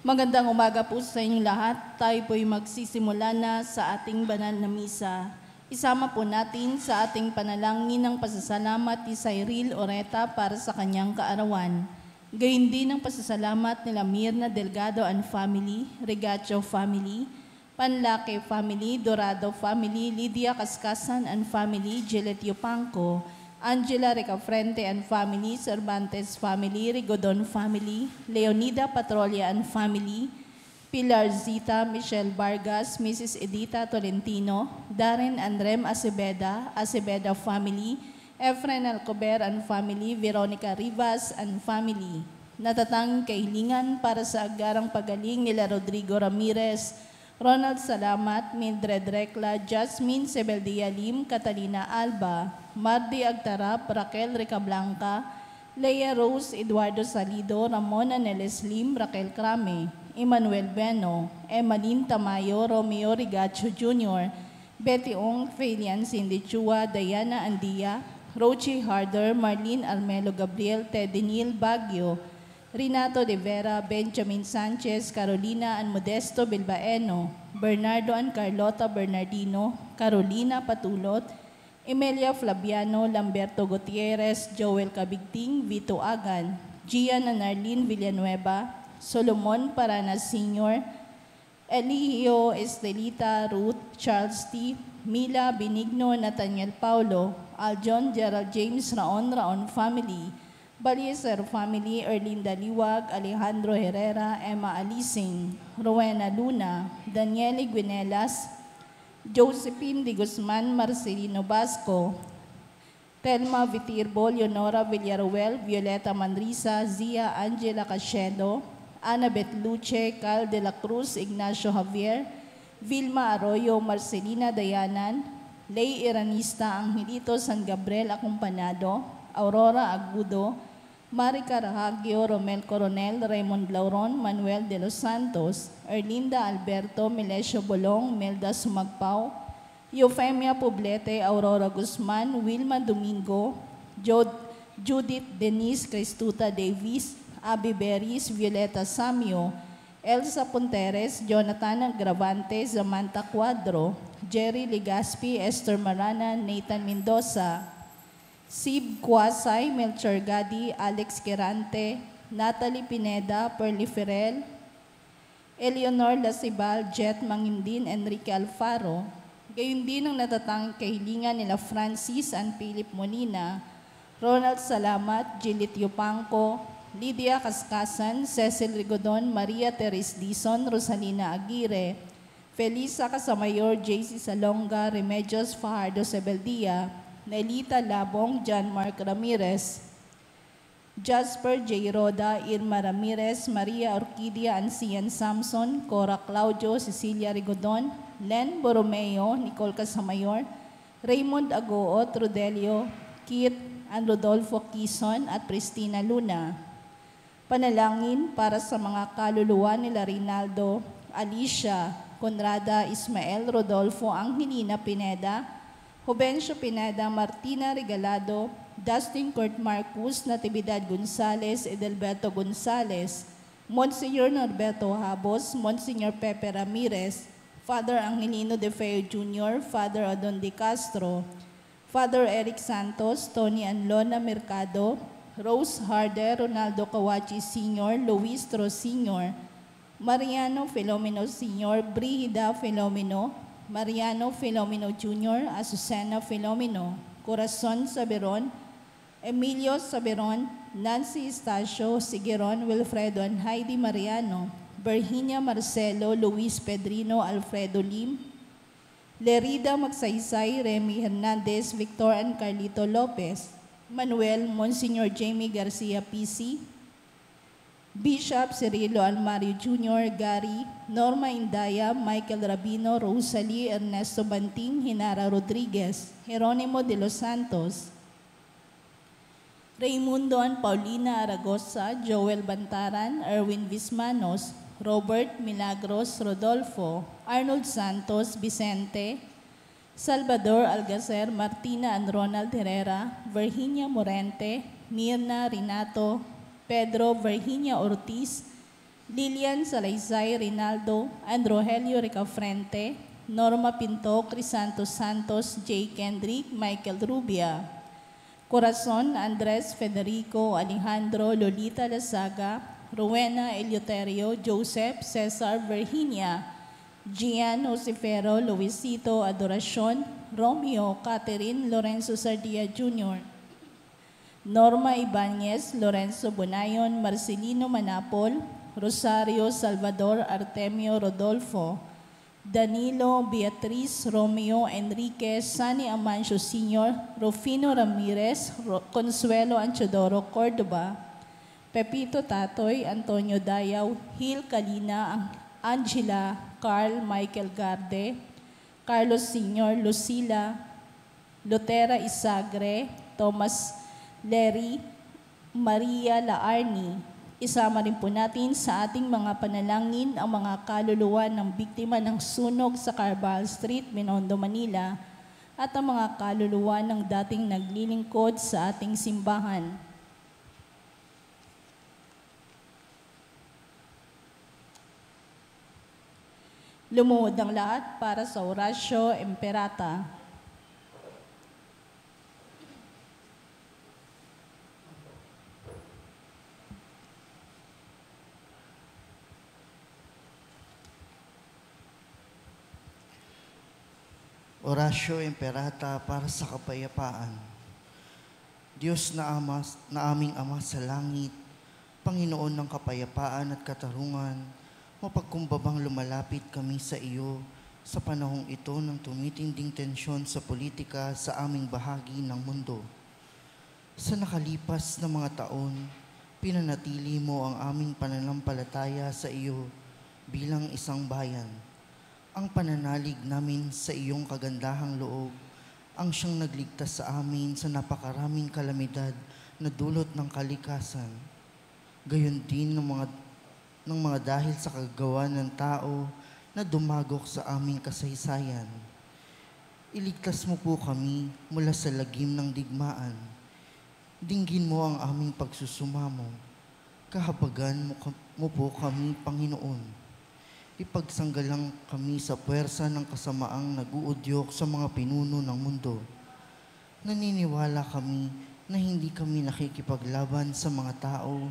Magandang umaga po sa inyong lahat. Tayo po'y magsisimula na sa ating banal na misa. Isama po natin sa ating panalangin ng pasasalamat ni Cyril Oreta para sa kanyang kaarawan. Gayon din ang pasasalamat nila Mirna Delgado and family, Regacho family, Panlake family, Dorado family, Lydia Kaskasan and family, Gillet Yupanco, Angela Recafrente and family, Cervantes family, Rigodon family, Leonida Patrolia and family, Pilar Zita, Michelle Vargas, Mrs. Edita Tolentino, Darren Andrem Acebeda, Acebeda family, Efren Alcober and family, Veronica Rivas and family. Natatanging kahilingan para sa agarang pagaling nila Rodrigo Ramirez, Ronald Salamat, Mildred Recla, Jasmine Sebeldia Lim, Catalina Alba, Mardi Agtarap, Raquel Recablanca, Leia Rose, Eduardo Salido, Ramona Neles Lim, Raquel Crame, Emmanuel Beno, Emmaline Tamayo, Romeo Rigacho Jr., Betty Ong, Felian Cindy Chua, Diana Andia, Rochi Harder, Marlene Armelo Gabriel, Teddy Neil Baguio, Renato de Vera, Benjamin Sanchez, Carolina and Modesto Bilbaeno, Bernardo and Carlota Bernardino, Carolina Patulot, Emilia Flaviano, Lamberto Gutierrez, Joel Cabigting, Vito Agan, Gian and Arlene Villanueva, Solomon Paranas Sr., Eligio Estelita, Ruth, Charles T., Mila Benigno, Nathaniel Paulo, Aljon Gerald James Raon family, Balieser family, Erlinda Liwag, Alejandro Herrera, Emma Alising, Rowena Luna, Daniele Guinelas, Josephine de Guzman, Marcelino Basco, Telma Vitirbo, Leonora Villaruel, Violeta Manrisa, Zia Angela Cachedo, Annabeth Luce, Cal de la Cruz, Ignacio Javier, Vilma Arroyo, Marcelina Dayanan, Lay Iranista, Angelito San Gabriel Acompanado, Aurora Agudo, Marica Rahagio, Romel Coronel, Raymond Lauron, Manuel de los Santos, Erlinda Alberto, Melesio Bolong, Melda Sumagpao, Eufemia Poblete, Aurora Guzman, Wilma Domingo, Judith Denise Cristuta Davis, Abby Beris, Violeta Samio, Elsa Punteres, Jonathan Agravante, Samantha Cuadro, Jerry Legaspi, Esther Marana, Nathan Mendoza, Sib Quasay, Melchor Gadi, Alex Quirante, Natalie Pineda, Perly Ferrell, Eleonor Lasibal, Jet Mangindin, Enrique Alfaro. Gayon din ang natatanging kahilingan nila Francis and Philip Molina, Ronald Salamat, Gillit Yupanco, Lydia Kaskasan, Cecil Rigodon, Maria Teres Dizon, Rosalina Aguirre, Felisa Casamayor, JC Salonga, Remedios Fajardo Sebeldia, Nelita Labong, John Mark Ramirez, Jasper J. Roda, Irma Ramirez, Maria Orquídea Ancian Samson, Cora Claudio, Cecilia Rigodon, Len Borromeo, Nicole Casamayor, Raymond Agoot, Rodelio, Kit, and Rodolfo Quizon at Pristina Luna. Panalangin para sa mga kaluluwa nila Rinaldo, Alicia, Conrada, Ismael, Rodolfo, Angelina Pineda, Jovencio Pineda, Martina Regalado, Dustin Court Marcus, Natividad Gonzales, Edelberto Gonzales, Monsignor Norberto Habos, Monsignor Pepe Ramirez, Father Angelino De Feo Jr., Father Adon De Castro, Father Eric Santos, Tony Anlona Mercado, Rose Harder, Ronaldo Kawachi Sr., Luis Tro Sr., Mariano Filomeno Sr., Brigida Filomeno, Mariano Filomeno Jr., Azucena Filomeno, Corazon Saberon, Emilio Saberon, Nancy Estacio, Sigueron, Wilfredo and Heidi Mariano, Virginia Marcelo, Luis Pedrino, Alfredo Lim, Lerida Magsaysay, Remy Hernandez, Victor and Carlito Lopez, Manuel, Monsignor Jamie Garcia PC, Bishop Cirilo Almario Jr., Gary, Norma Indaya, Michael Rabino, Rosalie Ernesto Banting, Hinara Rodriguez, Jeronimo de los Santos, Raimundo and Paulina Aragosa, Joel Bantaran, Erwin Vismanos, Robert Milagros Rodolfo, Arnold Santos, Vicente, Salvador Algacer, Martina and Ronald Herrera, Virginia Morente, Mirna Renato, Pedro Virginia Ortiz, Lilian Salaysay Rinaldo and Rogelio Ricafrente, Norma Pinto, Crisanto Santos, J. Kendrick, Michael Rubia. Corazon Andres Federico Alejandro Lolita Lasaga, Rowena Eleuterio Joseph Cesar Virginia, Gian Josefero Luisito Adoracion, Romeo Catherine Lorenzo Sardia Jr., Norma Ibanez Lorenzo Bonayon Marcelino Manapol, Rosario Salvador Artemio Rodolfo, Danilo Beatriz Romeo Enriquez Sani Amancio Sr., Rufino Ramirez, Consuelo Anchodoro Cordova, Pepito Tatoy, Antonio Dayaw, Hil Kalina, Angela, Carl Michael Garde, Carlos Sr., Lucila, Lutera Isagre, Thomas Lery, Maria Laarni. Isama rin po natin sa ating mga panalangin ang mga kaluluwa ng biktima ng sunog sa Carval Street, Binondo, Manila, at ang mga kaluluwa ng dating naglilingkod sa ating simbahan. Lumuhod ang lahat para sa Orasyo Imperata. Orasyo Imperata para sa kapayapaan. Diyos na aming Ama sa langit, Panginoon ng kapayapaan at katarungan, mapagkumbabang lumalapit kami sa iyo sa panahong ito ng tumitinding tensyon sa politika sa aming bahagi ng mundo. Sa nakalipas na mga taon, pinanatili mo ang aming pananampalataya sa iyo bilang isang bayan. Ang pananalig namin sa iyong kagandahang loob ang siyang nagligtas sa amin sa napakaraming kalamidad na dulot ng kalikasan. Gayon din ng mga dahil sa kagawa ng tao na dumagok sa aming kasaysayan. Iligtas mo po kami mula sa lagim ng digmaan. Dinggin mo ang aming pagsusumamo. Kahabagan mo po kami, Panginoon. Ipagsanggalang kami sa puwersa ng kasamaang nag-uudyok sa mga pinuno ng mundo. Naniniwala kami na hindi kami nakikipaglaban sa mga tao,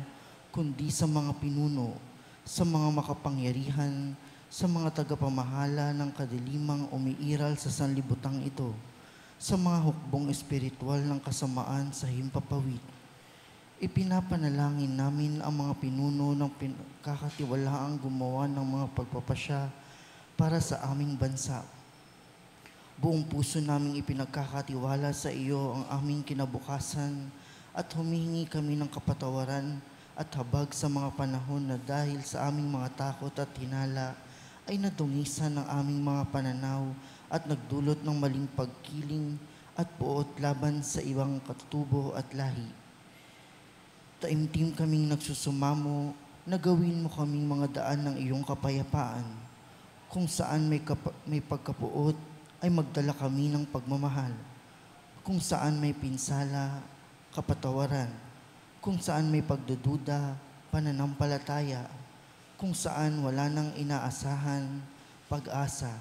kundi sa mga pinuno, sa mga makapangyarihan, sa mga tagapamahala ng kadilimang umiiral sa sanlibutan ito, sa mga hukbong espiritual ng kasamaan sa himpapawid. Ipinapanalangin namin ang mga pinuno ng kakatiwalaang gumawa ng mga pagpapasya para sa aming bansa. Buong puso naming ipinagkakatiwala sa iyo ang aming kinabukasan at humihingi kami ng kapatawaran at habag sa mga panahon na dahil sa aming mga takot at hinala ay nadungisan ng aming mga pananaw at nagdulot ng maling pagkiling at puot laban sa ibang katutubo at lahi. Taimtim kaming nagsusumamo na gawin mo kaming mga daan ng iyong kapayapaan. Kung saan may pagkapuot, ay magdala kami ng pagmamahal. Kung saan may pinsala, kapatawaran. Kung saan may pagdududa, pananampalataya. Kung saan wala nang inaasahan, pag-asa.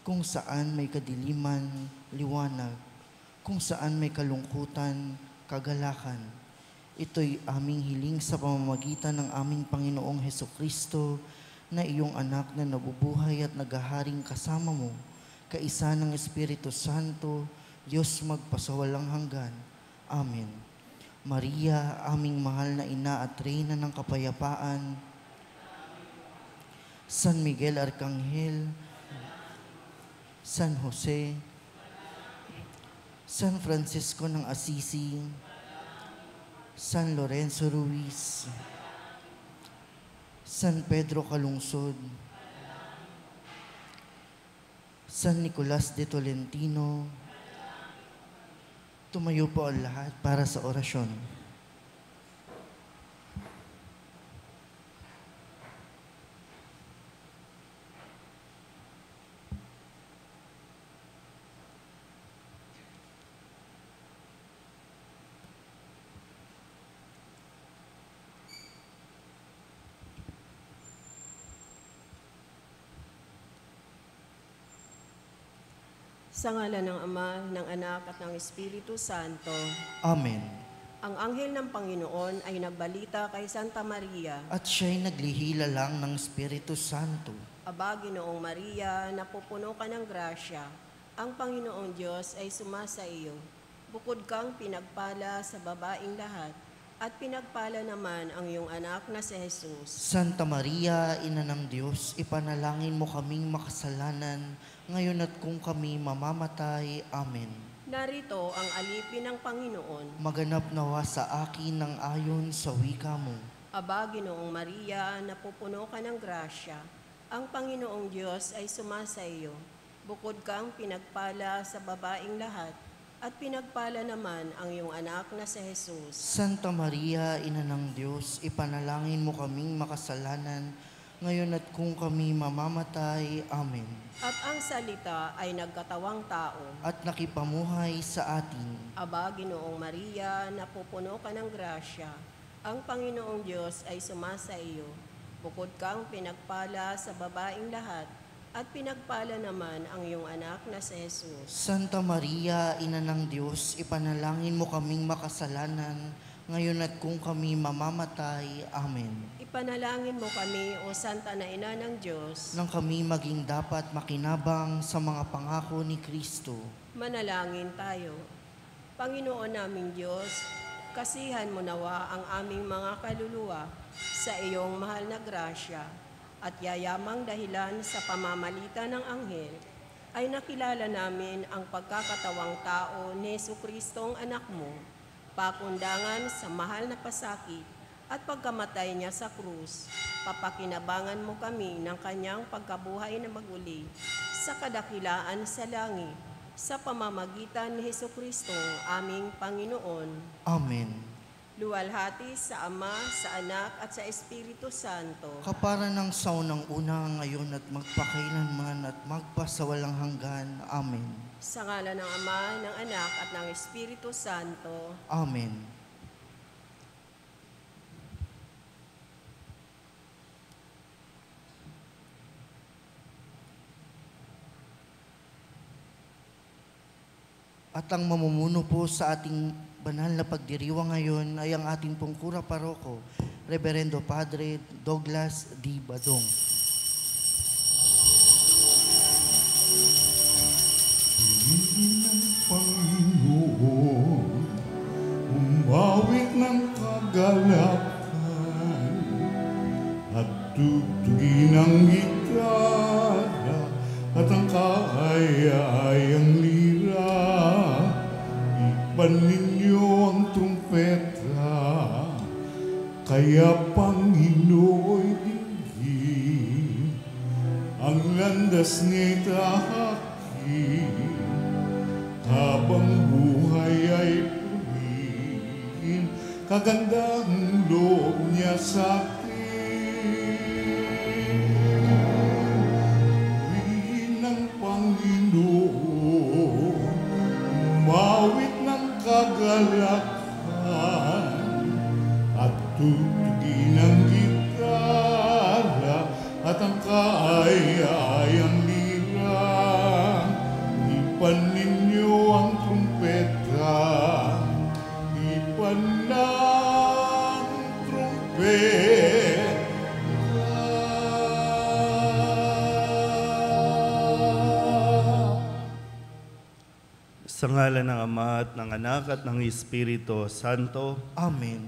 Kung saan may kadiliman, liwanag. Kung saan may kalungkutan, kagalakan. Ito'y aming hiling sa pamamagitan ng aming Panginoong Hesukristo na iyong anak na nabubuhay at naghaharing kasama mo, kaisa ng Espiritu Santo, Diyos magpasawalang hanggan. Amen. Maria, aming mahal na ina at reyna ng kapayapaan, San Miguel Arcangel, San Jose, San Francisco ng Assisi, San Lorenzo Ruiz, San Pedro Calungsod, San Nicolas de Tolentino. Tumayo po ang lahat para sa orasyon. Sa ngalan ng Ama, ng Anak at ng Espiritu Santo. Amen. Ang anghel ng Panginoon ay nagbalita kay Santa Maria, At siya'y naglihila lang ng Espiritu Santo. Aba, Ginoong Maria, napupuno ka ng grasya. Ang Panginoong Diyos ay sumasa iyo. Bukod kang pinagpala sa babaing lahat, at pinagpala naman ang iyong anak na si Jesus. Santa Maria, Ina ng Diyos, ipanalangin mo kaming makasalanan, ngayon at kung kami mamamatay. Amen. Narito ang alipin ng Panginoon. Maganap nawa sa akin ng ayon sa wika mo. Aba, Ginoong Maria, napupuno ka ng grasya. Ang Panginoong Diyos ay sumasa iyo. Bukod kang pinagpala sa babaing lahat, at pinagpala naman ang iyong anak na si Jesus. Santa Maria, Ina ng Diyos, ipanalangin mo kaming makasalanan, ngayon at kung kami mamamatay. Amen. At ang salita ay nagkatawang tao. At nakipamuhay sa atin. Aba, Ginoong Maria, napupuno ka ng grasya. Ang Panginoong Diyos ay sumasa iyo. Bukod kang pinagpala sa babaing lahat, at pinagpala naman ang iyong anak na si Jesus. Santa Maria, Ina ng Diyos, ipanalangin mo kaming makasalanan, ngayon at kung kami mamamatay. Amen. Ipanalangin mo kami, O Santa na Ina ng Diyos, Nang kami maging dapat makinabang sa mga pangako ni Kristo. manalangin tayo. Panginoon naming Diyos, kasihan mo nawa ang aming mga kaluluwa sa iyong mahal na grasya, at yayamang dahilan sa pamamalitan ng anghel, ay nakilala namin ang pagkakatawang tao ni Jesucristong anak mo, pakundangan sa mahal na pasakit at pagkamatay niya sa krus. Papakinabangan mo kami ng kanyang pagkabuhay na maguli sa kadakilaan sa langit, sa pamamagitan ni Jesucristong aming Panginoon. Amen. Luwalhati sa Ama, sa Anak at sa Espiritu Santo. Kapara ng saunang una, ngayon at magpakailanman at magpasawalang hanggan. Amen. Sa ngalan ng Ama, ng Anak at ng Espiritu Santo. Amen. At ang mamumuno po sa ating banal na pagdiriwang ngayon ay ang ating pong Kura Paroko, Reverendo Padre Douglas D. Badong. Ng Panginoon, umawit ng kagalakan at tutugin ang gitara at ang kaaya-ayang lira. Ipan ninyo ang trumpeta, kaya Panginoo'y dinggin ang landas niya'y tahakin. Habang buhay ay purihin, kagandang loob niya sa atin. Purihin ng Panginoon, umawit ng kagalakan, at tutugin ang gitara at ang kaaya-ayang lira. Ipan ninyo ang trumpeta, ipan ng trumpeta. Sa ngalan ng Ama at ng Anak at ng Espiritu Santo, Amen.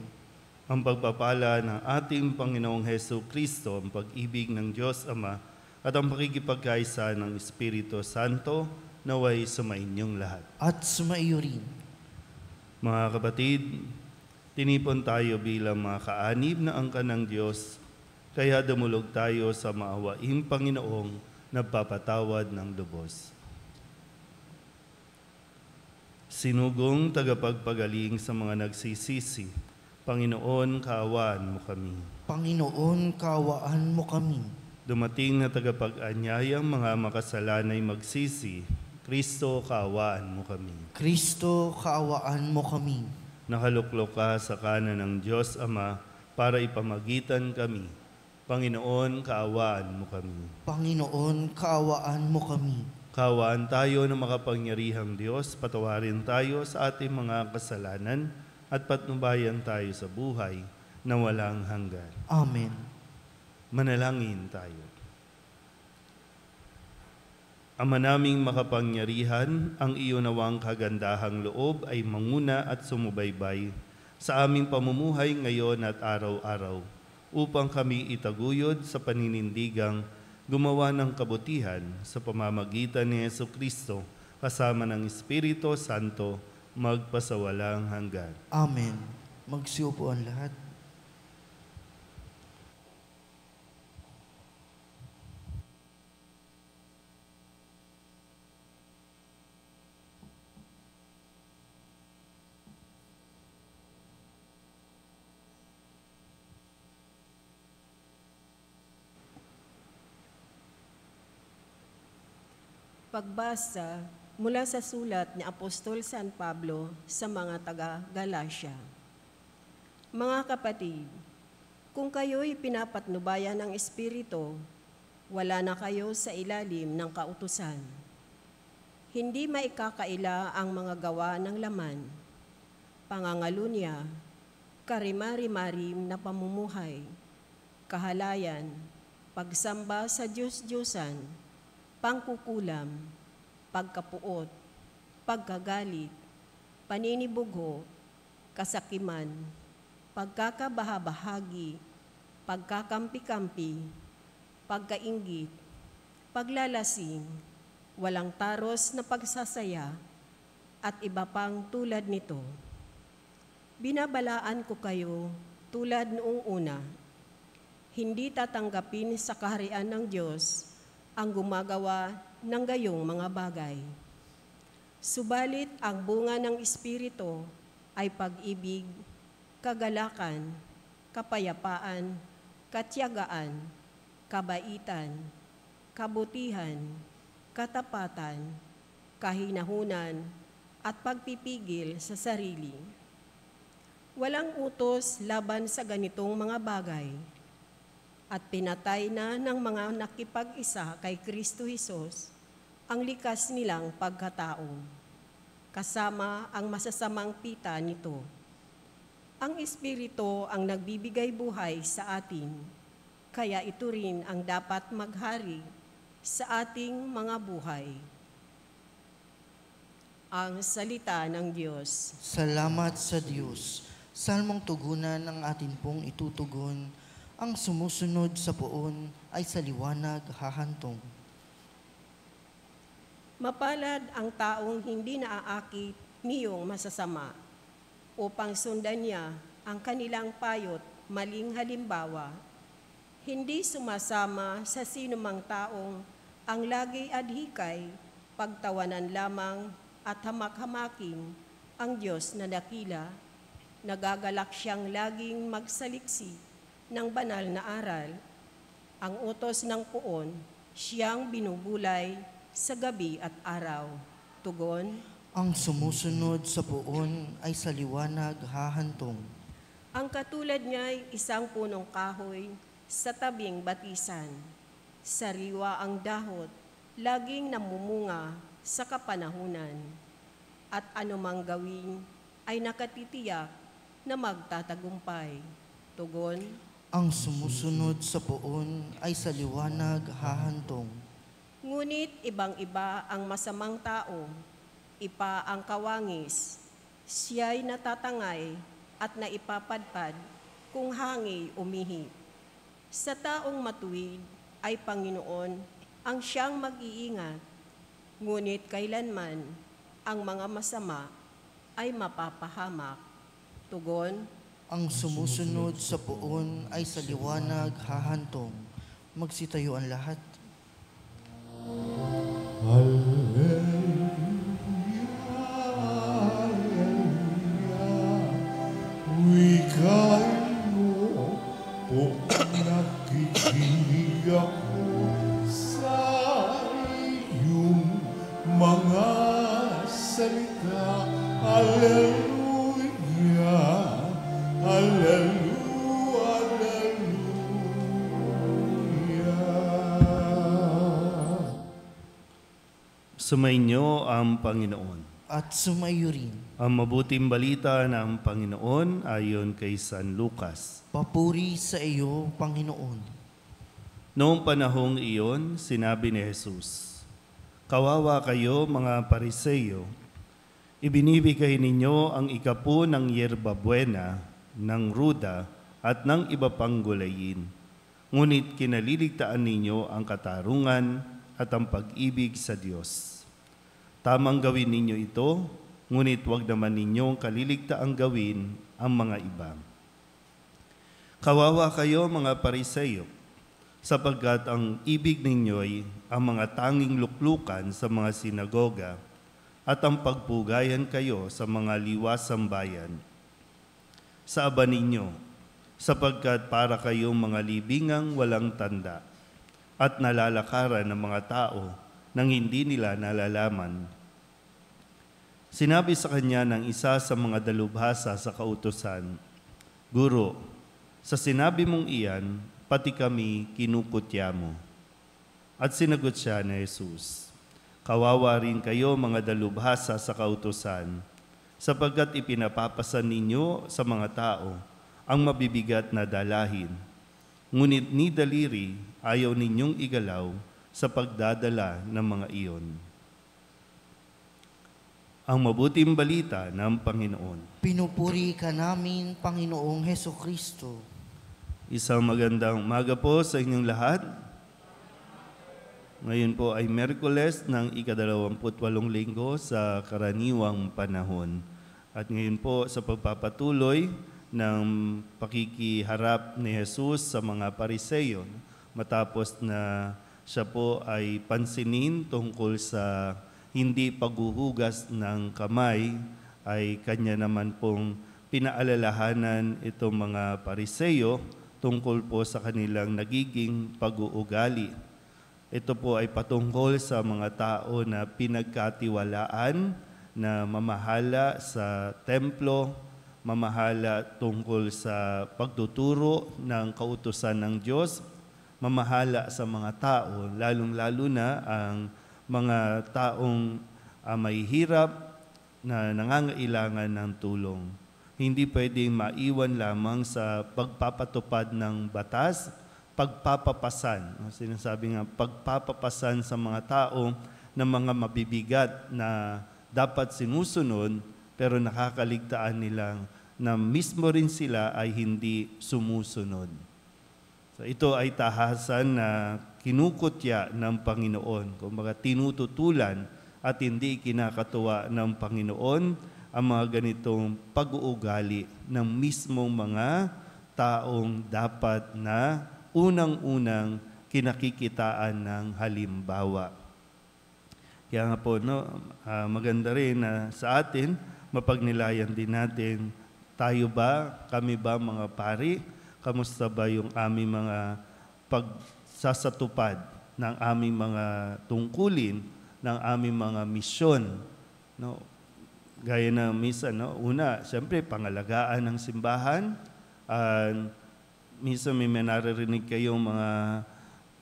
ang pagpapala ng ating Panginoong Hesu Kristo, ang pag-ibig ng Diyos Ama, at ang pakikipagkaisa ng Espiritu Santo, naway sumainyong lahat. At sumaiyo rin. Mga kapatid, tinipon tayo bilang mga kaanib na angkan ng Diyos, kaya dumulog tayo sa maawaing Panginoong nagpapatawad ng lubos. Sinugong tagapagpagaling sa mga nagsisisi, Panginoon, kaawaan mo kami. Panginoon, kaawaan mo kami. Dumating na tagapag-anyayang mga makasalanay magsisi, Kristo, kaawaan mo kami. Kristo, kaawaan mo kami. Nakaluklok ka sa kanan ng Diyos Ama para ipamagitan kami. Panginoon, kaawaan mo kami. Panginoon, kaawaan mo kami. Kawaan tayo ng makapangyarihang Diyos, patawarin tayo sa ating mga kasalanan at patnubayan tayo sa buhay na walang hanggan. Amen. Manalangin tayo. Ama naming makapangyarihan, ang iyo nawang kagandahang loob ay manguna at sumubaybay sa aming pamumuhay ngayon at araw-araw, upang kami itaguyod sa paninindigang gumawa ng kabutihan sa pamamagitan ni Jesucristo kasama ng Espiritu Santo magpasawalang hanggan. Amen. Magsiupo ang lahat. Pagbasa mula sa sulat ni Apostol San Pablo sa mga taga-Galacia. Mga kapatid, kung kayo'y pinapatnubayan ng Espiritu, wala na kayo sa ilalim ng kautusan. Hindi maikakaila ang mga gawa ng laman, pangangalunya, karimari-marim na pamumuhay, kahalayan, pagsamba sa Diyos-Diyosan, pangkukulam, pagkapuot, pagkagalit, paninibugho, kasakiman, pagkakabahabahagi, pagkakampi-kampi, pagkainggit, paglalasing, walang taros na pagsasaya, at iba pang tulad nito. Binabalaan ko kayo tulad noong una, hindi tatanggapin sa kaharian ng Diyos ang gumagawa ng gayong mga bagay. Subalit ang bunga ng Espiritu ay pag-ibig, kagalakan, kapayapaan, katiyagaan, kabaitan, kabutihan, katapatan, kahinahunan, at pagpipigil sa sarili. Walang utos laban sa ganitong mga bagay, at pinatay na ng mga nakipag-isa kay Kristo Jesus ang likas nilang pagkatao, kasama ang masasamang pita nito. Ang Espiritu ang nagbibigay buhay sa atin, kaya ito rin ang dapat maghari sa ating mga buhay. Ang salita ng Diyos. Salamat sa Diyos. Salmong tugunan ng atin pong itutugon. Ang sumusunod sa poon ay sa liwanag hahantong. Mapalad ang taong hindi naaakit niyong masasama, upang sundan niya ang kanilang payot maling halimbawa. Hindi sumasama sa sinumang taong ang lagi adhikay, pagtawanan lamang at hamak-hamakin ang Diyos na dakila. Nagagalak siyang laging magsaliksi ng banal na aral. Ang utos ng poon, siyang binubulay sa gabi at araw. Tugon, Ang sumusunod sa poon ay sa liwanag hahantong. ang katulad niya ay isang punong kahoy sa tabing batisan. Sariwa ang dahot, laging namumunga sa kapanahunan. At anumang gawin ay nakatitiyak na magtatagumpay. Tugon, Ang sumusunod sa poon ay sa liwanag hahantong. ngunit ibang-iba ang masamang tao, ipa ang kawangis, siya'y natatangay at naipapadpad kung hangi umihip. Sa taong matuwid ay Panginoon ang siyang mag-iingat, ngunit kailanman ang mga masama ay mapapahamak. Tugon, Ang sumusunod sa poon ay sa liwanag hahantong. Magsitayo ang lahat. Wikay mo po nakikinig ako sa iyong mga salita. Hallelujah, hallelujah, hallelujah. Sumainyo ang Panginoon. At sumayo rin. Ang mabuting balita ng Panginoon ayon kay San Lucas. Papuri sa iyo, Panginoon. Noong panahong iyon, sinabi ni Jesus, "Kawawa kayo mga Pariseyo, ibinibigay ninyo ang ikapu ng yerba buena, ng ruda, at ng iba pang gulayin. Ngunit kinaliligtaan ninyo ang katarungan at ang pag-ibig sa Diyos. Tamang gawin ninyo ito, ngunit huwag naman ninyong kaliligtaang gawin ang mga iba. Kawawa kayo mga Pariseyo, sapagkat ang ibig ninyo'y ang mga tanging luklukan sa mga sinagoga at ang pagpugayan kayo sa mga liwasang bayan. Sa aba ninyo, sapagkat para kayong mga libingang walang tanda at nalalakaran ng mga tao nang hindi nila nalalaman." Sinabi sa kanya ng isa sa mga dalubhasa sa kautusan, "Guro, sa sinabi mong iyan, pati kami kinukutya mo." At sinagot siya ni Jesus, "Kawawa rin kayo mga dalubhasa sa kautusan, sapagkat ipinapapasan ninyo sa mga tao ang mabibigat na dalahin. Ngunit ni daliri ayaw ninyong igalaw sa pagdadala ng mga iyon." Ang mabuting balita ng Panginoon. Pinupuri ka namin, Panginoong Hesukristo. Isang magandang umaga po sa inyong lahat. Ngayon po ay Miyerkules ng ika-28 linggo sa karaniwang panahon. At ngayon po sa pagpapatuloy ng pakikiharap ni Jesus sa mga Pariseyo, matapos na siya po ay pansinin tungkol sa hindi paghuhugas ng kamay, ay kanya naman pong pinaalalahanan itong mga Pariseyo tungkol po sa kanilang nagiging pag-uugali. Ito po ay patungkol sa mga tao na pinagkatiwalaan na mamahala sa templo, mamahala tungkol sa pagtuturo ng kautusan ng Diyos, mamahala sa mga tao, lalong-lalo na ang mga taong may hirap na nangangailangan ng tulong. Hindi pwedeng maiwan lamang sa pagpapatupad ng batas, pagpapapasan. Sinasabi nga, pagpapapasan sa mga tao ng mga mabibigat na dapat sinusunod, pero nakakaligtaan nilang na mismo rin sila ay hindi sumusunod. So ito ay tahasan na kinukutya ng Panginoon, kumbaga tinututulan at hindi kinakatuwa ng Panginoon ang mga ganitong pag-uugali ng mismong mga taong dapat na unang-unang kinakikitaan ng halimbawa. Kaya nga po, maganda rin na sa atin, mapagnilayan din natin, tayo ba, kami ba mga pari, kamusta ba yung aming mga pagsasatupad ng aming mga tungkulin, ng aming mga misyon. No? Gaya na minsan, una, siyempre, pangalagaan ng simbahan. Minsan may naririnig kayong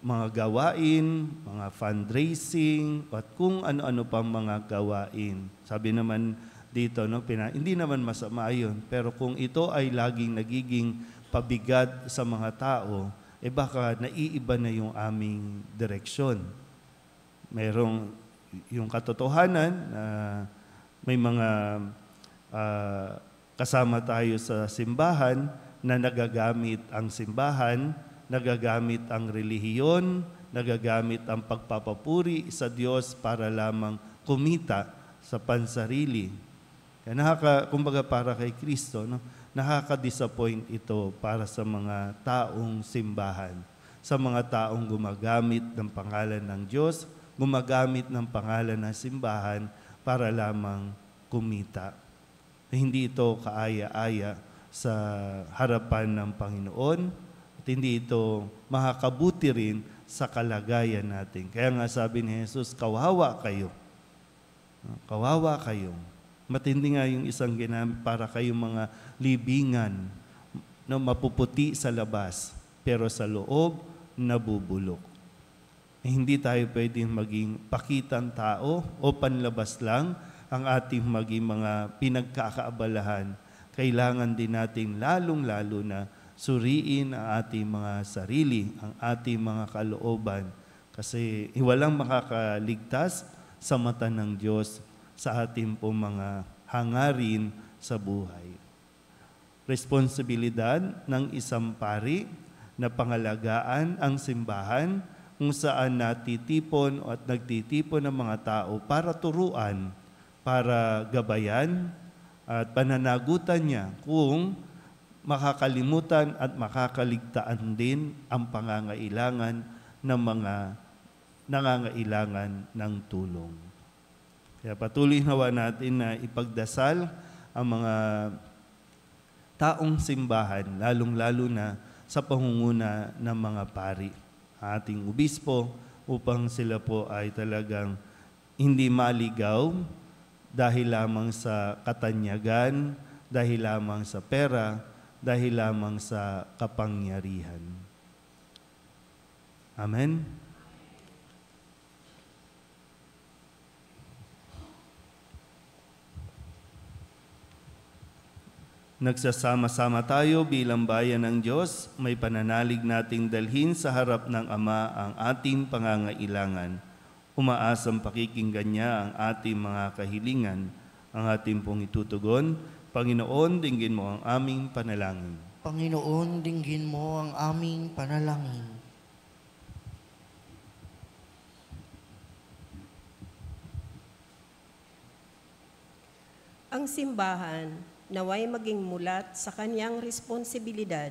mga gawain, mga fundraising, at kung ano-ano pang mga gawain. Sabi naman dito, hindi naman masama yun. Pero kung ito ay laging nagiging pabigat sa mga tao, baka naiiba na yung aming direksyon. Merong yung katotohanan na may mga kasama tayo sa simbahan na nagagamit ang simbahan, nagagamit ang relihiyon, nagagamit ang pagpapapuri sa Diyos para lamang kumita sa pansarili. Kaya kumbaga para kay Kristo, nakaka-disappoint ito para sa mga taong simbahan, sa mga taong gumagamit ng pangalan ng Diyos, gumagamit ng pangalan ng simbahan para lamang kumita. Hindi ito kaaya-aya sa harapan ng Panginoon at hindi ito makakabuti rin sa kalagayan natin. Kaya nga sabi ni Jesus, kawawa kayo. Kawawa kayo. Matindi nga yung isang ginamit para kayong mga libingan na mapuputi sa labas, pero sa loob, nabubulok. hindi tayo pwedeng maging pakitang tao o panlabas lang ang ating maging mga pinagkakaabalahan. Kailangan din nating lalong-lalo na suriin ang ating mga sarili, ang ating mga kalooban. Kasi walang makakaligtas sa mata ng Diyos sa ating pong mga hangarin sa buhay. Responsibilidad ng isang pari na pangalagaan ang simbahan kung saan natitipon at nagtitipon ng mga tao para turuan, para gabayan at pananagutan niya kung makakalimutan at makakaligtaan din ang pangangailangan ng mga nangangailangan ng tulong. Kaya patuloy nawa natin na ipagdasal ang mga taong simbahan, lalong-lalo na sa pangunguna ng mga pari, ating obispo, upang sila po ay talagang hindi maligaw dahil lamang sa katanyagan, dahil lamang sa pera, dahil lamang sa kapangyarihan. Amen. Nagsasama-sama tayo bilang bayan ng Diyos, may pananalig nating dalhin sa harap ng Ama ang ating pangangailangan. Umaasang pakikinggan niya ang ating mga kahilingan, ang ating pong itutugon. Panginoon, dinggin mo ang aming panalangin. Panginoon, dinggin mo ang aming panalangin. Ang simbahan naway maging mulat sa kanyang responsibilidad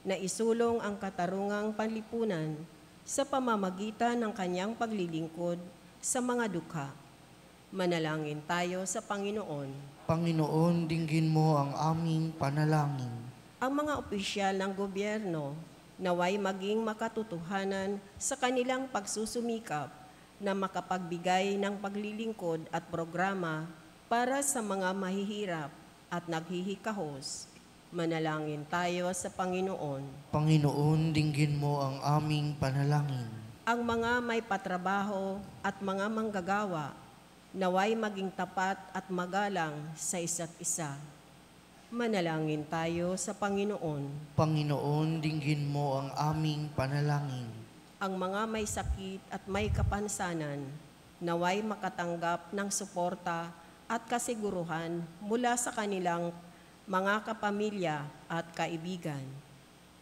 na isulong ang katarungang panlipunan sa pamamagitan ng kanyang paglilingkod sa mga dukha. Manalangin tayo sa Panginoon. Panginoon, dinggin mo ang aming panalangin. Ang mga opisyal ng gobyerno naway maging makatotohanan sa kanilang pagsusumikap na makapagbigay ng paglilingkod at programa para sa mga mahihirap at naghihikahos. Manalangin tayo sa Panginoon. Panginoon, dinggin mo ang aming panalangin. Ang mga may patrabaho at mga manggagawa naway maging tapat at magalang sa isa't isa. Manalangin tayo sa Panginoon. Panginoon, dinggin mo ang aming panalangin. Ang mga may sakit at may kapansanan naway makatanggap ng suporta at kasiguruhan mula sa kanilang mga kapamilya at kaibigan.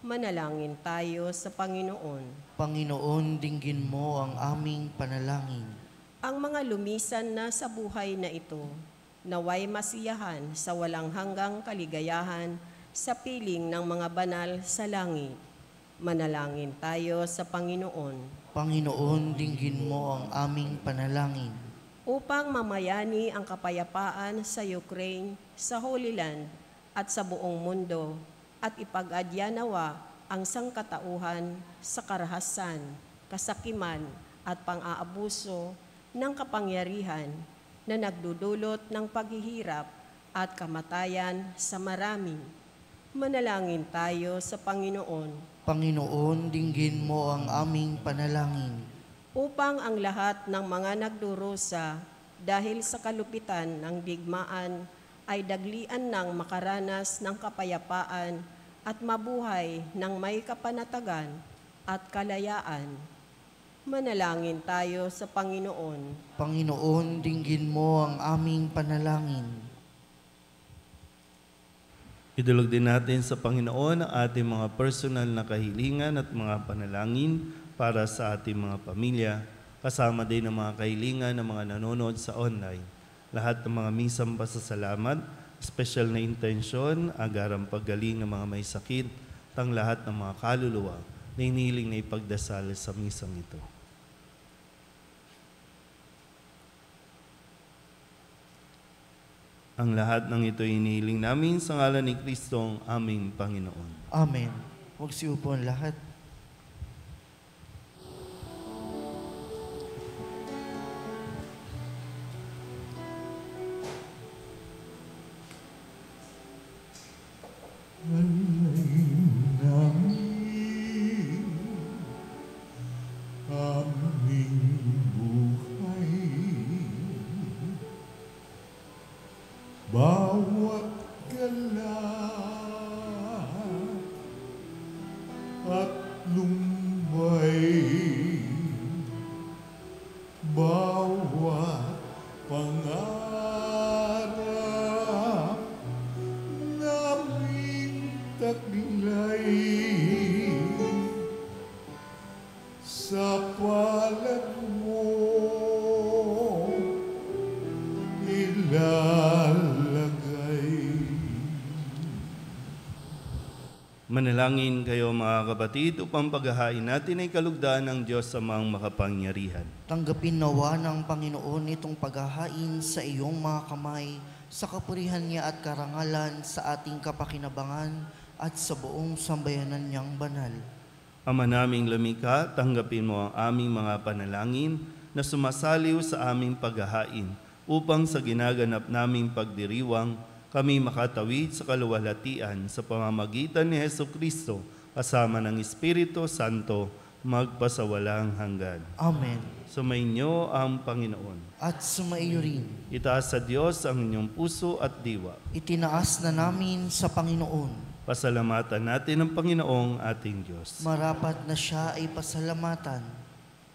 Manalangin tayo sa Panginoon. Panginoon, dinggin mo ang aming panalangin. Ang mga lumisan na sa buhay na ito, naway masiyahan sa walang hanggang kaligayahan sa piling ng mga banal sa langit. Manalangin tayo sa Panginoon. Panginoon, dinggin mo ang aming panalangin. Upang mamayani ang kapayapaan sa Ukraine, sa Holy Land at sa buong mundo, at ipag-adya nawa ang sangkatauhan sa karahasan, kasakiman at pang-aabuso ng kapangyarihan na nagdudulot ng paghihirap at kamatayan sa marami. Manalangin tayo sa Panginoon. Panginoon, dinggin mo ang aming panalangin. Upang ang lahat ng mga nagdurusa dahil sa kalupitan ng digmaan ay daglian ng makaranas ng kapayapaan at mabuhay ng may kapanatagan at kalayaan. Manalangin tayo sa Panginoon. Panginoon, dinggin mo ang aming panalangin. Idulog din natin sa Panginoon ang ating mga personal na kahilingan at mga panalangin para sa ating mga pamilya, kasama din ang mga kahilingan ng mga nanonood sa online. Lahat ng mga misang pasasalamat, special na intensyon, agarang paggaling ng mga may sakit, tang lahat ng mga kaluluwa na inihiling na ipagdasal sa misang ito. Ang lahat ng ito inihiling namin sa ngalan ni Kristong aming Panginoon. Amen. Huwag siupo ang lahat. Amen. sa palad mo ilalagay. Manalangin kayo mga kapatid upang paghahain natin ay kalugdaan ng Diyos sa mga makapangyarihan. Tanggapin nawa ng Panginoon itong paghahain sa iyong mga kamay, sa kapurihan niya at karangalan, sa ating kapakinabangan at sa buong sambayanan niyang banal. Ama naming lumikha, tanggapin mo ang aming mga panalangin na sumasaliw sa aming paghahain upang sa ginaganap naming pagdiriwang kami makatawid sa kaluwalhatian sa pamamagitan ni Hesukristo kasama ng Espiritu Santo magpasawalang hanggan. Amen. Sumainyo ang Panginoon. At sumaiyo rin. Itaas sa Diyos ang inyong puso at diwa. Itinaas na namin sa Panginoon. Pasalamatan natin ang Panginoong ating Diyos. Marapat na siya ay pasalamatan.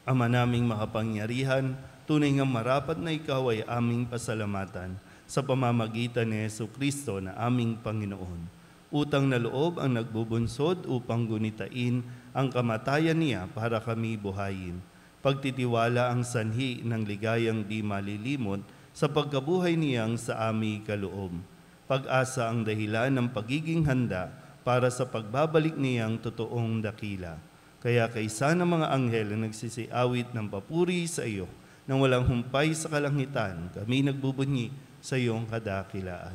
Ama naming makapangyarihan, tunay nga marapat na ikaw ay aming pasalamatan sa pamamagitan ni Hesukristo na aming Panginoon. Utang na loob ang nagbubunsod upang gunitain ang kamatayan niya para kami buhayin. Pagtitiwala ang sanhi ng ligayang di malilimot sa pagkabuhay niyang sa aming kaloob. Pag-asa ang dahilan ng pagiging handa para sa pagbabalik niyang totoong dakila. Kaya kaysa ng mga anghel na nagsisiawit ng papuri sa iyo, nang walang humpay sa kalangitan, kami nagbubunyi sa iyong kadakilaan.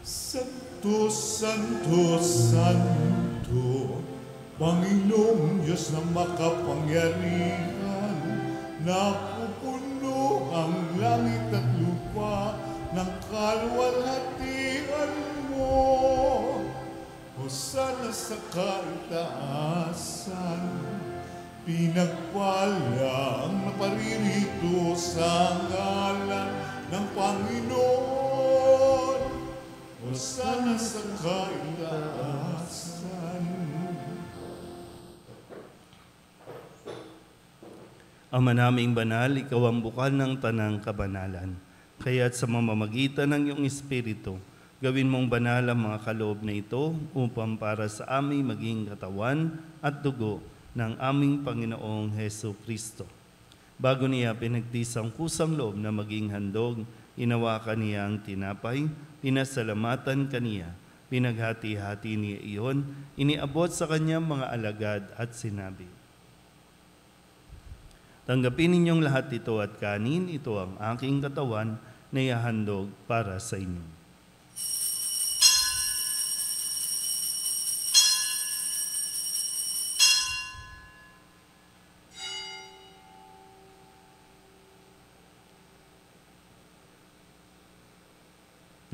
Santo, Santo, Santo, Panginoong Diyos na makapangyarihan, napupuno ang langit at lupa ng kaluwalhatian mo. Hosana sa kaitaasan, pinagpala ang naparirito sa ngalan ng Panginoon. Hosana sa kaitaasan. Ama naming banal, ikaw ang bukal ng tanang kabanalan. Kaya't sa mamamagitan ng iyong Espiritu, gawin mong banal ang mga kaloob na ito upang para sa aming maging katawan at dugo ng aming Panginoong Hesukristo. Bago niya pinagtisang kusang loob na maging handog, inawakan niya ang tinapay, pinasalamatan kaniya, pinaghati-hati niya iyon, iniabot sa kanyang mga alagad at sinabi, tanggapin ninyong lahat ito at kanin, ito ang aking katawan na ihahandog para sa inyo.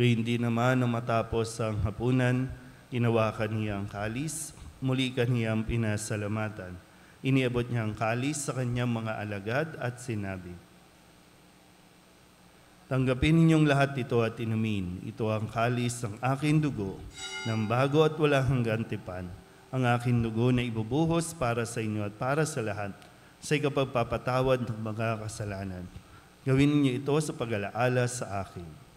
Hindi naman nang matapos ang hapunan, inawakan niya ang kalis, muli kaniyang pinasalamatan. Iniabot niya ang kalis sa kanyang mga alagad at sinabi, tanggapin ninyong lahat ito at inumin. Ito ang kalis ng aking dugo, ng bago at walang hanggang tipan. Ang aking dugo na ibubuhos para sa inyo at para sa lahat sa ikapagpapatawad ng mga kasalanan. Gawin niyo ito sa pag-alaala sa akin.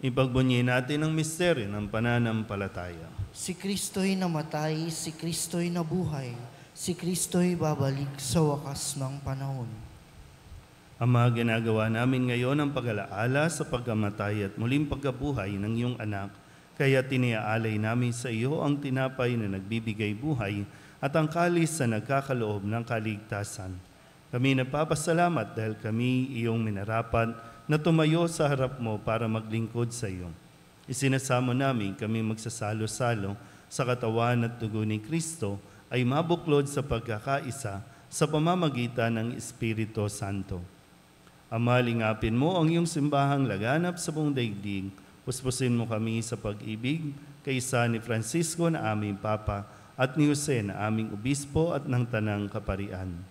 Ipagbunyi natin ang misteryo ng pananampalataya. Si Kristo'y namatay, si Kristo'y nabuhay, si Kristo'y babalik sa wakas ng panahon. Ama, ginagawa namin ngayon ang pag-alaala sa pagkamatay at muling pagkabuhay ng iyong anak, kaya tiniaalay namin sa iyo ang tinapay na nagbibigay buhay at ang kalis na nagkakaloob ng kaligtasan. Kami nagpapasalamat dahil kami iyong minarapat na tumayo sa harap mo para maglingkod sa iyo. Isinasamo namin kami magsasalo-salo sa katawan at dugo ni Kristo ay mabuklod sa pagkakaisa sa pamamagitan ng Espiritu Santo. Ama, lingapin mo ang iyong simbahang laganap sa buong daigdig. Puspusin mo kami sa pag-ibig kaysa ni Francisco na aming Papa at ni Jose na aming Obispo at ng Tanang Kaparian.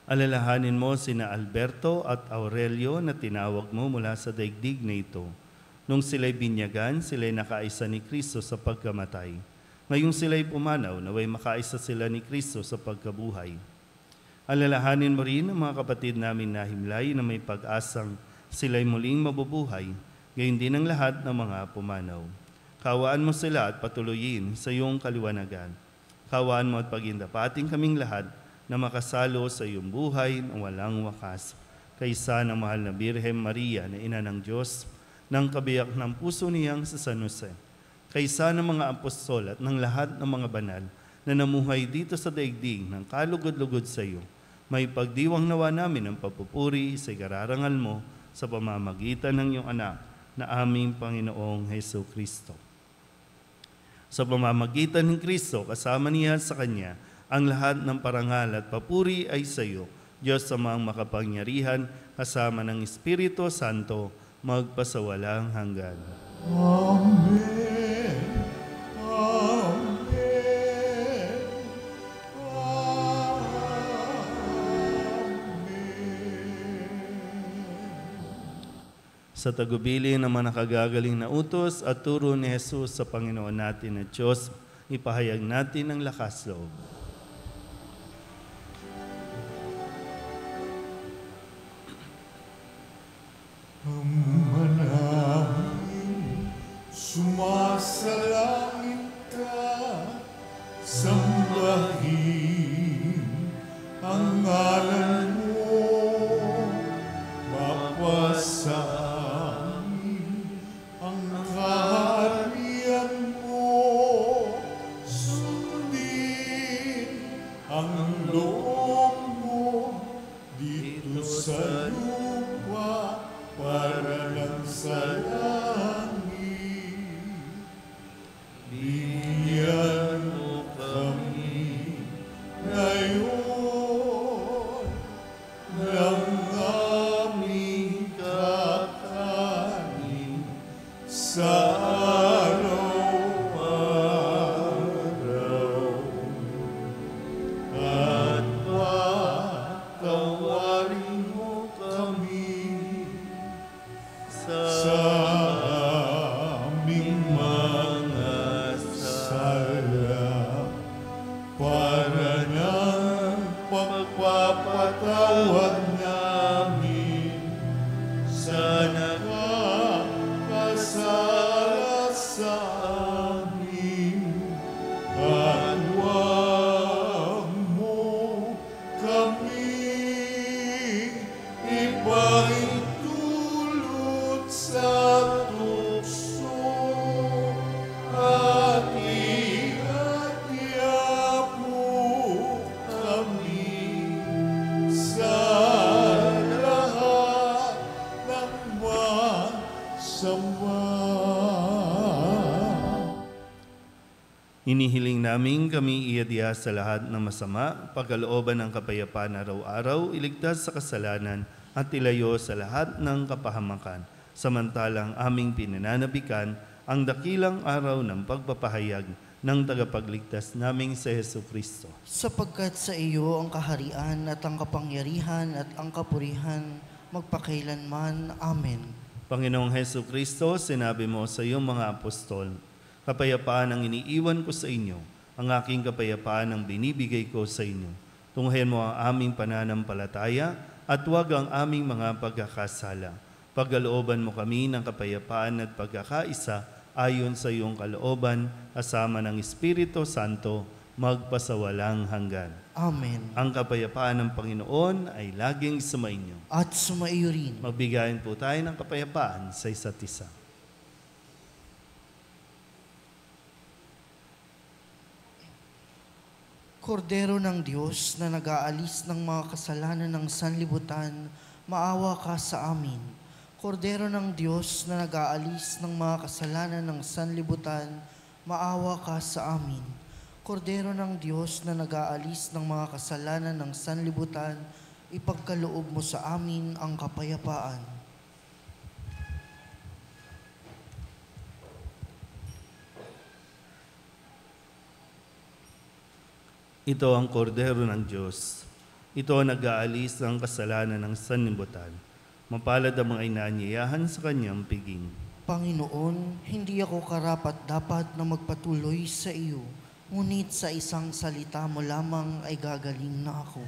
Alalahanin mo sina Alberto at Aurelio na tinawag mo mula sa daigdig na ito. Nung sila'y binyagan, sila'y nakaisa ni Kristo sa pagkamatay. Ngayong sila'y pumanaw, naway makaisa sila ni Kristo sa pagkabuhay. Alalahanin mo rin ang mga kapatid namin na himlay na may pag-asang sila'y muling mabubuhay, gayon din ang lahat ng mga pumanaw. Kawaan mo sila at patuloyin sa iyong kaliwanagan. Kawaan mo at pagindapating kaming lahat na makasalo sa iyong buhay na walang wakas. Kaysa ng mahal na Birhen Maria na ina ng Diyos, ng kabiyak ng puso niyang sa San Jose, kaysa ng mga apostol at ng lahat ng mga banal na namuhay dito sa daigdig ng kalugod-lugod sa iyo, may pagdiwang nawa namin ang papupuri sa ikararangal mo sa pamamagitan ng iyong anak na aming Panginoong Hesus Kristo. Sa pamamagitan ng Kristo, kasama niya sa Kanya, ang lahat ng parangal at papuri ay sa iyo, Diyos Amang makapangyarihan, kasama ng Espiritu Santo, magpasawalang hanggan. Amen. Amen. Sa tagubili ng mga nakagagaling na utos at turo ni Jesus sa Panginoon natin at Diyos, ipahayag natin ang lakas loob. Manangin, sumasalangit ka, sambahin ang ngalan mo, mapasamin ang kaharian mo, sundin ang loob mo dito sa lupa para lang sa langit. Bigyan mo kami ngayon ng aming kakanin sa araw-araw. At patawarin mo kami sa aming mga sala para ng pagpapatawad namin sa nakakasala sa amin. At huwag mo kami ipahintulot sa tukso at ihadya mo kami sa lahat ng masama. Inihiling namin kami iadya sa lahat ng masama, pagkalooban ng kapayapaan araw-araw, iligtas sa kasalanan at ilayo sa lahat ng kapahamakan. Samantalang aming pinananabikan ang dakilang araw ng pagpapahayag ng tagapagligtas naming si Jesucristo. Sapagkat sa iyo ang kaharian at ang kapangyarihan at ang kapurihan magpakailanman. Amen. Panginoong Jesucristo, sinabi mo sa iyong mga apostol, kapayapaan ang iniiwan ko sa inyo, ang aking kapayapaan ang binibigay ko sa inyo. Tunghayan mo ang aming pananampalataya at huwag ang aming mga pagkakasala. Pagkalooban mo kami ng kapayapaan at pagkakaisa ayon sa iyong kalooban, kasama ng Espiritu Santo, magpasawalang hanggan. Amen. Ang kapayapaan ng Panginoon ay laging sumainyo. At sumaiyo rin. Magbigayin po tayo ng kapayapaan sa isa't isa. Kordero ng Diyos na nag-aalis ng mga kasalanan ng sanlibutan, maawa ka sa amin. Kordero ng Diyos na nag-aalis ng mga kasalanan ng sanlibutan, maawa ka sa amin. Kordero ng Diyos na nag-aalis ng mga kasalanan ng sanlibutan, ipagkaloob mo sa amin ang kapayapaan. Ito ang kordero ng Diyos. Ito ang nag-aalis ng kasalanan ng sanlibutan. Mapalad ang mga inanyayahan sa kanyang piging. Panginoon, hindi ako karapat-dapat na magpatuloy sa iyo, ngunit sa isang salita mo lamang ay gagaling na ako.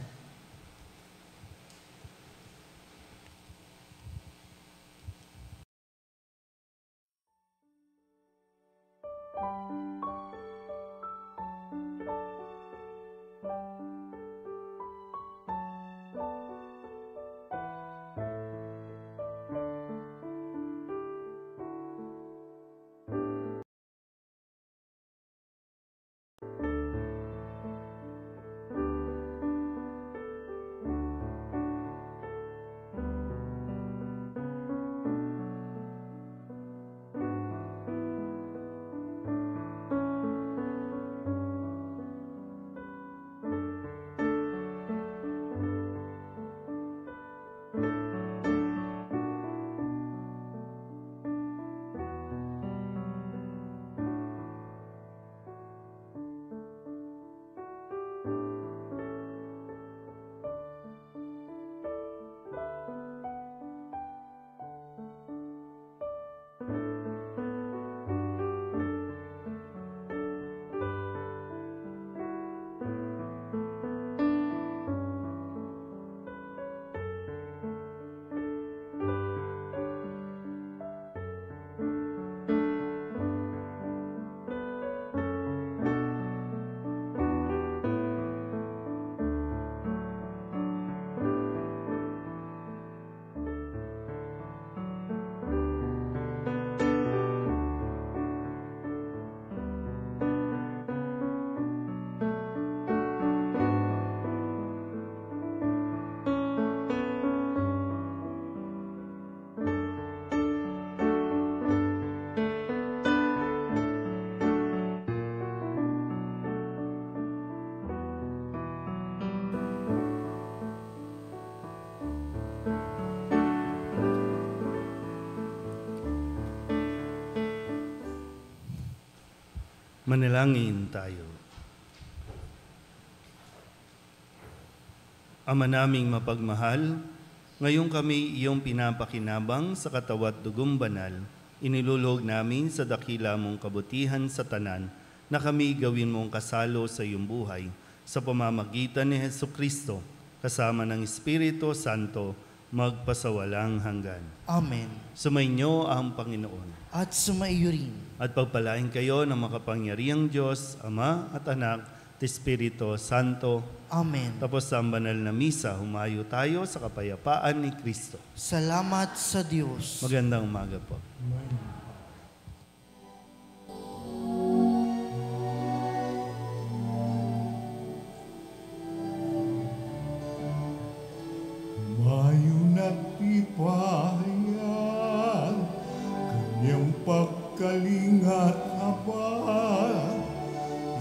Manalangin tayo. Ama naming mapagmahal, ngayon kami iyong pinapakinabang sa katawat dugong banal, inilulog namin sa dakila mong kabutihan sa tanan na kami gawin mong kasalo sa iyong buhay sa pamamagitan ni Hesukristo, kasama ng Espiritu Santo, magpasawalang hanggan. Amen. Sumainyo ang Panginoon. At sumaiyo rin. At pagpalain kayo ng makapangyarihang Diyos, Ama at Anak, at Espiritu Santo. Amen. Tapos sa banal na misa, humayo tayo sa kapayapaan ni Kristo. Salamat sa Diyos. Magandang umaga po. Mayon at ipahayag, kanyang pagkalingat habang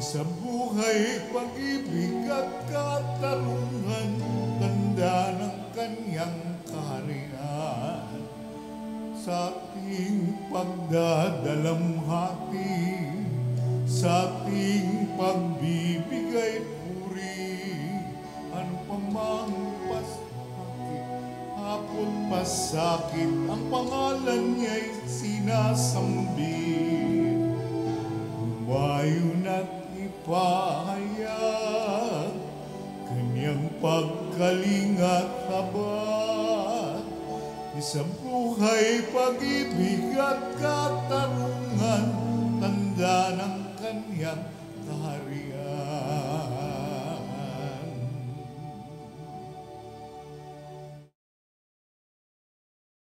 sa buhay, pag-ibig at katarungan, tanda ng kanyang kaharian. Sa ating pagdadalamhati, sa ating pagbibigay puri, ano pa mang pasakit, hapon pasakit, ang pangalan niya'y sinasambit. Humayon at ipahayag, kanyang pagkalingat habag, isang buhay, pag-ibig at katarungan, tanda ng kanyang kaharian.